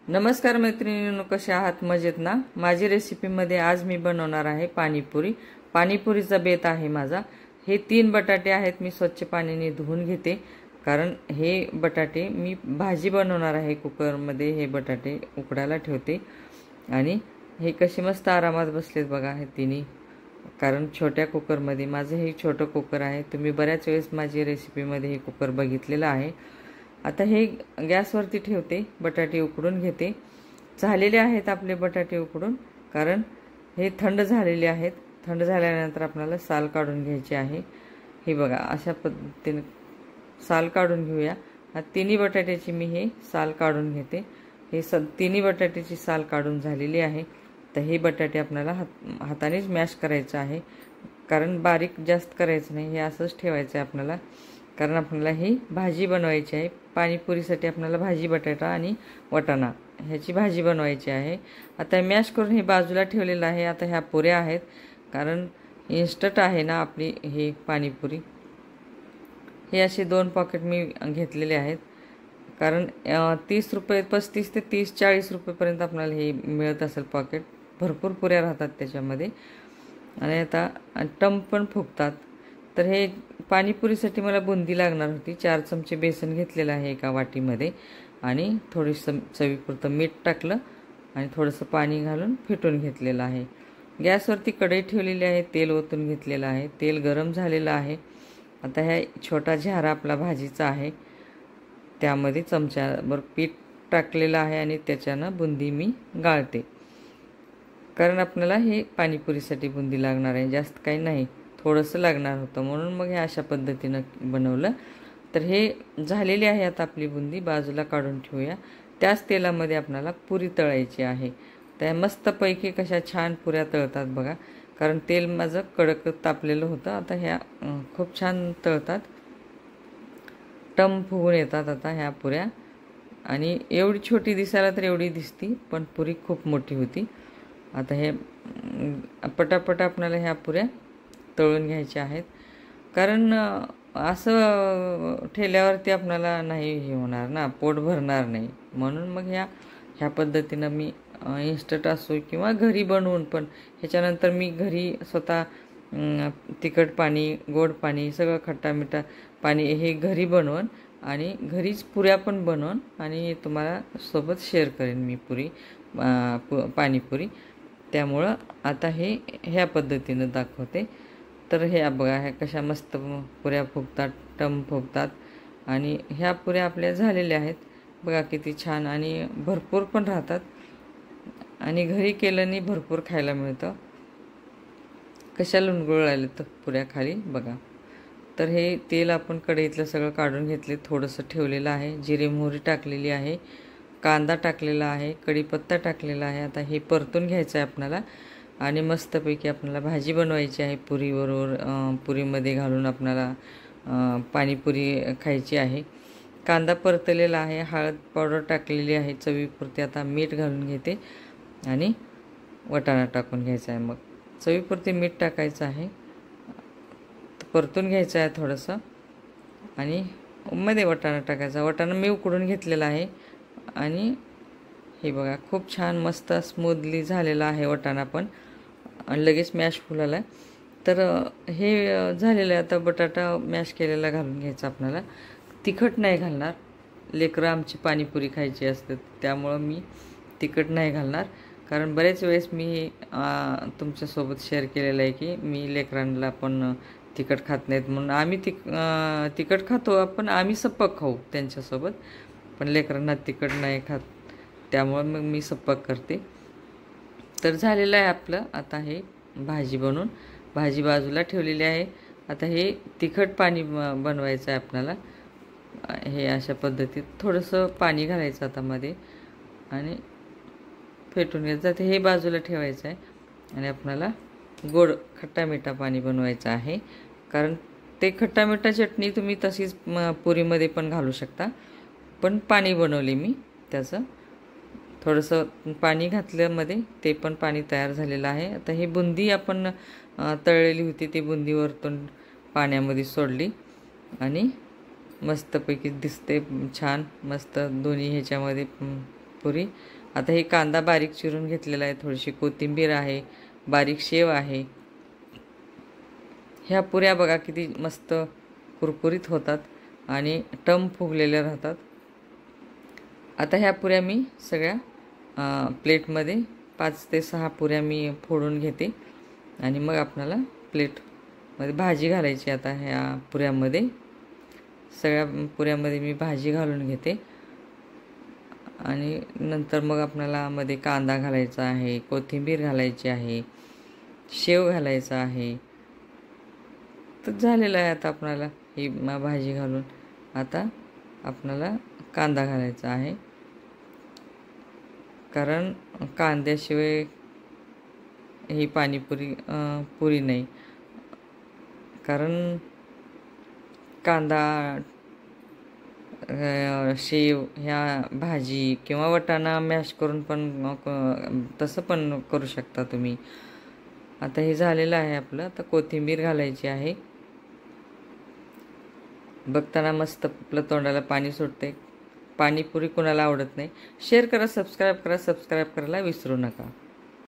नमस्कार मैत्रिणींनो, कसे आहात? मजेत ना? माझी रेसिपीमध्ये आज मी बनवणार आहे पाणीपुरी. पाणीपुरीचा बेत आहे माझा. हे 3 बटाटे आहेत, मी स्वच्छ पाण्याने धुवून घेते कारण हे बटाटे मी भाजी बनवणार आहे. कुकरमध्ये हे बटाटे उकडायला ठेवते आणि हे कसे मस्त आरामात बसलेत बघा हे तिन्ही, कारण छोट्या कुकरमध्ये. माझं हे छोटं कुकर आहे. तुम्ही बऱ्याच वेळेस माझी रेसिपीमध्ये हे कुकर बघितलेलं आहे. आता हे गॅसवरती ठेवते, बटाटे उकडून घेते. झालेले आहेत आपले बटाटे उकडून, कारण हे थंड झालेले आहेत. थंड झाल्यानंतर आपल्याला साल काढून घ्यायची आहे. हे बघा अशा पद्धतीने साल काढून घेऊया. तिन्ही बटाट्याची मी हे साल काढून घेते. हे तिन्ही बटाट्याची साल काढून झालेली आहे. तर हे बटाटे आपल्याला हातानेच मॅश करायचं आहे, कारण बारीक जास्त करायचं नाही. हे असंच ठेवायचं आहे आपल्याला, कारण आपल्याला ही भाजी बनवायची आहे. पाणीपुरीसाठी आपल्याला भाजी बटाटा आणि वाटाणा ह्याची भाजी बनवायची आहे. आता मॅश करून हे बाजूला ठेवलेलं आहे. आता ह्या पुऱ्या आहेत, कारण इन्स्टंट आहे ना आपली हे पाणीपुरी. हे असे 2 पॉकेट मी घेतलेले आहेत, कारण 30 रुपये, 35 ते 30 40 रुपयेपर्यंत आपल्याला हे मिळत असेल पॉकेट. भरपूर पुऱ्या राहतात त्याच्यामध्ये आणि आता टम पण फुगतात. तर हे पाणीपुरीसाठी मला बुंदी लागणार होती. 4 चमचे बेसन घेतलेलं आहे एका वाटीमध्ये आणि थोडंसं चवीपुरतं मीठ टाकलं आणि थोडंसं पाणी घालून फेटून घेतलेलं आहे. गॅसवरती कढई ठेवलेली आहे, तेल ओतून घेतलेलं आहे. तेल गरम झालेलं आहे. आता ह्या छोटा झारा आपला भाजीचा आहे, त्यामध्ये चमच्याभर पीठ टाकलेलं आहे आणि त्याच्यानं बुंदी मी गाळते, कारण आपल्याला हे पाणीपुरीसाठी बुंदी लागणार आहे. जास्त काही नाही, थोडंसं लागणार होतं, म्हणून मग हे अशा पद्धतीनं बनवलं. तर हे झालेली आहे. आता आपली बुंदी बाजूला काढून ठेवूया. त्याच तेलामध्ये आपल्याला पुरी तळायची आहे. त्या मस्तपैकी कशा छान पुऱ्या तळतात बघा, कारण तेल माझं कडक तापलेलं होतं. आता ह्या खूप छान तळतात, टम फुगून येतात आता ह्या पुऱ्या. आणि एवढी छोटी दिसायला तर एवढी दिसती, पण पुरी खूप मोठी होती. आता हे पटापट आपल्याला ह्या पुऱ्या तळून घ्यायच्या आहेत, कारण असं ठेल्यावरती आपल्याला नाही हे होणार ना, पोट भरणार नाही. म्हणून मग ह्या पद्धतीनं मी इन्स्टंट असो किंवा घरी बनवून पण, ह्याच्यानंतर मी घरी स्वतः तिखट पाणी, गोड पाणी, सगळं खट्टा मिठा पाणी हे घरी बनवून आणि घरीच पुऱ्या पण बनवून आणि तुम्हाला सोबत शेअर करेन मी पाणीपुरी. त्यामुळं आता हे ह्या पद्धतीनं दाखवते. तर हे बघा ह्या कशा मस्त पुऱ्या फुगतात, टम फुगतात. आणि ह्या पुऱ्या आपल्या झालेल्या आहेत बघा, किती छान आणि भरपूर पण राहतात आणि घरी केल्याने भरपूर खायला मिळतं. कशा लुणगुळ राहिले तर पुऱ्या खाली बघा. तर हे तेल आपण कढईतलं सगळं काढून घेतले, थोडंसं ठेवलेलं आहे. जिरे मोहरी टाकलेली आहे, कांदा टाकलेला आहे, कढीपत्ता टाकलेला आहे. आता हे परतून घ्यायचं आहे आपल्याला आणि मस्तपैकी आपल्याला भाजी बनवायची आहे. पुरीबरोबर पुरीमध्ये घालून आपल्याला पाणीपुरी खायची आहे. कांदा परतलेला आहे, हळद पावडर टाकलेली आहे चवीपुरती. आता मीठ घालून घेते आणि वाटाणा टाकून घ्यायचा आहे. मग चवीपुरती मीठ टाकायचं आहे, परतून घ्यायचं आहे थोडंसं आणि मध्ये वाटाणा टाकायचा. वाटाणा मी उकडून घेतलेला आहे आणि हे बघा खूप छान मस्त स्मूथली झालेला आहे वाटाणा पण, आणि लगेच मॅश फुलाला. तर हे झालेलं आहे. आता बटाटा मॅश केलेला घालून घ्यायचा आपल्याला. तिखट नाही घालणार, लेकरं आमची पाणीपुरी खायची असते, त्यामुळं मी तिखट नाही घालणार. कारण बरेच वेळेस मी तुमच्यासोबत शेअर केलेलं आहे की मी लेकरांना पण तिखट खात नाहीत, म्हणून आम्ही तिखट खातो, पण आम्ही सपक खाऊ त्यांच्यासोबत, पण लेकरांना तिखट नाही खात, त्यामुळं मग मी सपक करते. तर झालेलं आहे आपलं. आता हे भाजी बनवून, भाजी बाजूला ठेवलेली आहे. आता हे तिखट पाणी बनवायचं आहे आपल्याला. हे अशा पद्धतीत थोडंसं पाणी घालायचं आता मध्ये आणि फेटून घ्यायचं. तर हे बाजूला ठेवायचं आहे आणि आपल्याला गोड खट्टा मिठा पाणी बनवायचं आहे, कारण ते खट्टा मिठा चटणी तुम्ही तशीच पुरीमध्ये पण घालू शकता, पण पाणी बनवले मी त्याचं. थोडंसं पाणी घातल्यामध्ये ते पण पाणी तयार झालेलं आहे. आता ही बुंदी आपण तळलेली होती, ती बुंदी वरतून पाण्यामध्ये सोडली आणि मस्तपैकी दिसते छान. मस्त दोन्ही ह्याच्यामध्ये पुरी. आता हे कांदा बारीक चिरून घेतलेला आहे, थोडीशी कोथिंबीर आहे, बारीक शेव आहे. ह्या पुऱ्या बघा किती मस्त कुरकुरीत होतात आणि टम फुगलेल्या राहतात. आता ह्या पुऱ्या मी सगळ्या प्लेटमध्ये 5 ते 6 पुऱ्या मी फोडून घेते आणि मग आपल्याला प्लेटमध्ये भाजी घालायची. आता ह्या पुऱ्यामध्ये सगळ्या पुऱ्यामध्ये मी भाजी घालून घेते आणि नंतर मग आपल्याला मध्ये कांदा घालायचा आहे, कोथिंबीर घालायची आहे, शेव घालायचा आहे. तर झालेलं आहे. आता आपल्याला ही भाजी घालून आता आपल्याला कांदा घालायचा आहे, कारण कांद्याशिवाय ही पाणीपुरी पुरी नाही. कारण कांदा, शेव ह्या भाजी किंवा वाटाणा मॅश करून पण तसं पण करू शकता तुम्ही. आता हे झालेलं आहे आपलं. आता कोथिंबीर घालायची आहे. बघताना मस्त आपलं तोंडाला पाणी सुटते. पाणीपुरी कोणाला आवडत नाही. शेअर करा, सबस्क्राईब करा, सबस्क्राईब करायला विसरू नका.